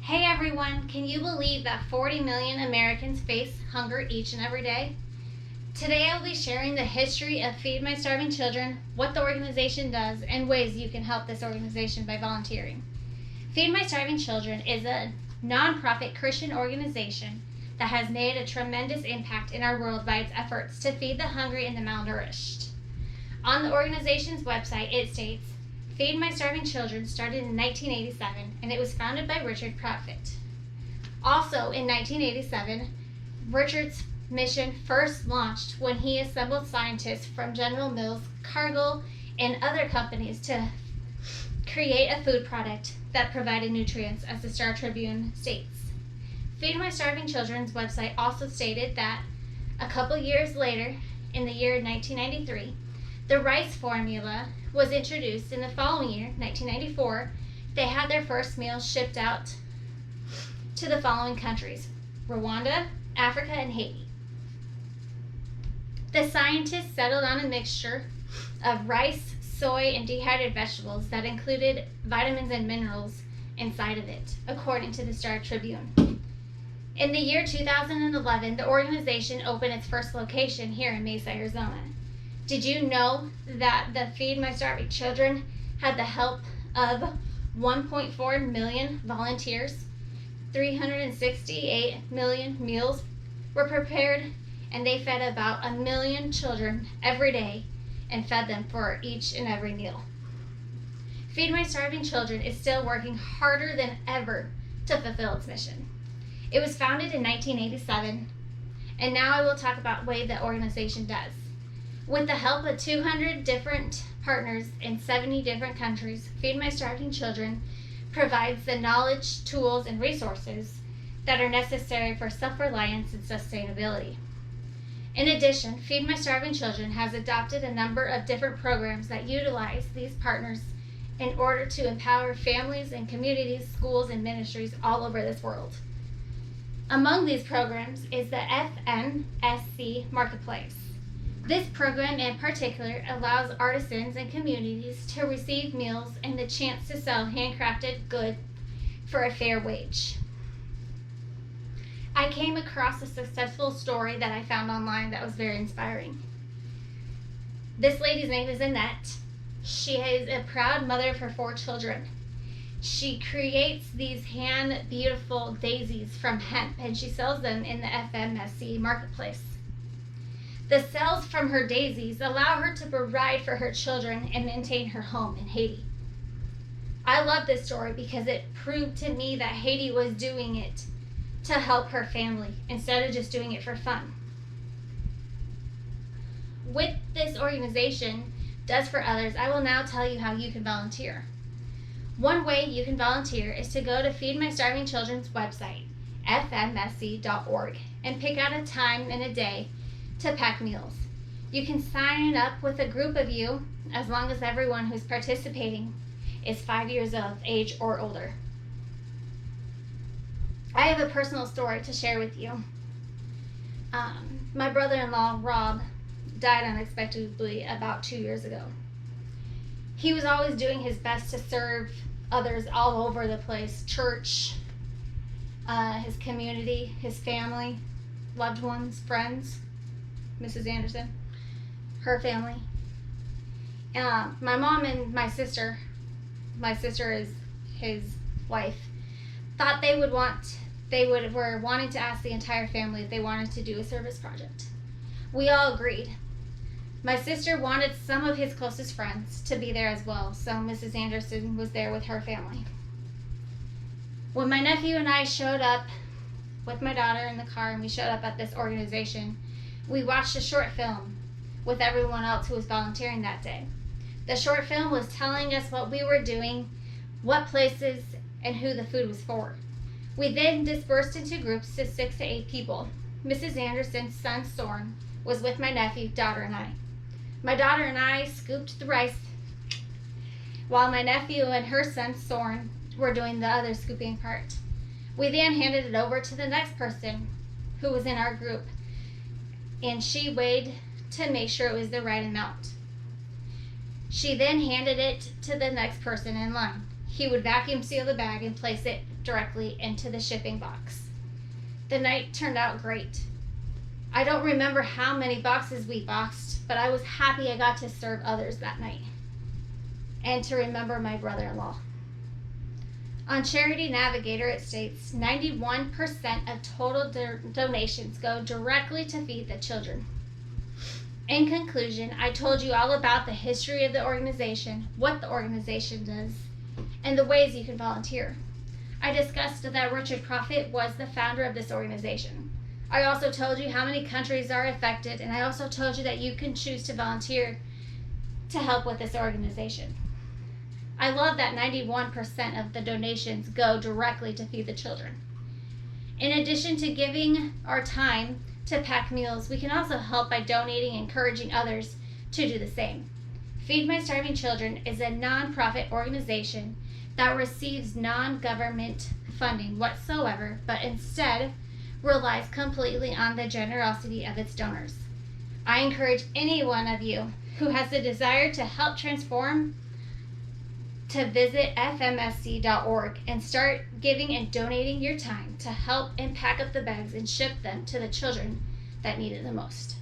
Hey everyone, can you believe that 40 million Americans face hunger each and every day? Today I will be sharing the history of Feed My Starving Children, what the organization does, and ways you can help this organization by volunteering. Feed My Starving Children is a nonprofit Christian organization that has made a tremendous impact in our world by its efforts to feed the hungry and the malnourished. On the organization's website, it states, Feed My Starving Children started in 1987, and it was founded by Richard Proffitt. Also in 1987, Richard's mission first launched when he assembled scientists from General Mills, Cargill, and other companies to create a food product that provided nutrients, as the Star Tribune states. Feed My Starving Children's website also stated that a couple years later, in the year 1993, the rice formula was introduced. In the following year, 1994, they had their first meals shipped out to the following countries: Rwanda, Africa, and Haiti. The scientists settled on a mixture of rice, soy, and dehydrated vegetables that included vitamins and minerals inside of it, according to the Star Tribune. In the year 2011, the organization opened its first location here in Mesa, Arizona. Did you know that the Feed My Starving Children had the help of 1.4 million volunteers? 368 million meals were prepared, and they fed about 1 million children every day and fed them for each and every meal. Feed My Starving Children is still working harder than ever to fulfill its mission. It was founded in 1987, and now I will talk about what the organization does. With the help of 200 different partners in 70 different countries, Feed My Starving Children provides the knowledge, tools, and resources that are necessary for self-reliance and sustainability. In addition, Feed My Starving Children has adopted a number of different programs that utilize these partners in order to empower families and communities, schools, and ministries all over this world. Among these programs is the FMSC Marketplace. This program in particular allows artisans and communities to receive meals and the chance to sell handcrafted goods for a fair wage. I came across a successful story that I found online that was very inspiring. This lady's name is Annette. She is a proud mother of her 4 children. She creates these hand beautiful daisies from hemp, and she sells them in the FMSC Marketplace. The sales from her daisies allow her to provide for her children and maintain her home in Haiti. I love this story because it proved to me that Haiti was doing it to help her family instead of just doing it for fun. What this organization does for others, I will now tell you how you can volunteer. One way you can volunteer is to go to Feed My Starving Children's website, fmsc.org, and pick out a time and a day to pack meals. You can sign up with a group of you as long as everyone who's participating is 5 years of age or older. I have a personal story to share with you. My brother-in-law, Rob, died unexpectedly about 2 years ago. He was always doing his best to serve others all over the place: church, his community, his family, loved ones, friends. Mrs. Anderson, her family. My mom and my sister is his wife, thought were wanting to ask the entire family if they wanted to do a service project. We all agreed. My sister wanted some of his closest friends to be there as well, so Mrs. Anderson was there with her family. When my nephew and I showed up with my daughter in the car and we showed up at this organization, we watched a short film with everyone else who was volunteering that day. The short film was telling us what we were doing, what places, and who the food was for. We then dispersed into groups of 6 to 8 people. Mrs. Anderson's son, Soren, was with my nephew, daughter, and I. My daughter and I scooped the rice, while my nephew and her son, Soren, were doing the other scooping part. We then handed it over to the next person who was in our group, and she weighed to make sure it was the right amount. She then handed it to the next person in line. He would vacuum seal the bag and place it directly into the shipping box. The night turned out great. I don't remember how many boxes we boxed, but I was happy I got to serve others that night and to remember my brother-in-law. On Charity Navigator, it states 91% of total donations go directly to feed the children. In conclusion, I told you all about the history of the organization, what the organization does, and the ways you can volunteer. I discussed that Richard Prophet was the founder of this organization. I also told you how many countries are affected, and I also told you that you can choose to volunteer to help with this organization. I love that 91% of the donations go directly to feed the children. In addition to giving our time to pack meals, we can also help by donating and encouraging others to do the same. Feed My Starving Children is a nonprofit organization that receives non-government funding whatsoever, but instead relies completely on the generosity of its donors. I encourage any one of you who has the desire to help transform to visit fmsc.org and start giving and donating your time to help and pack up the bags and ship them to the children that need it the most.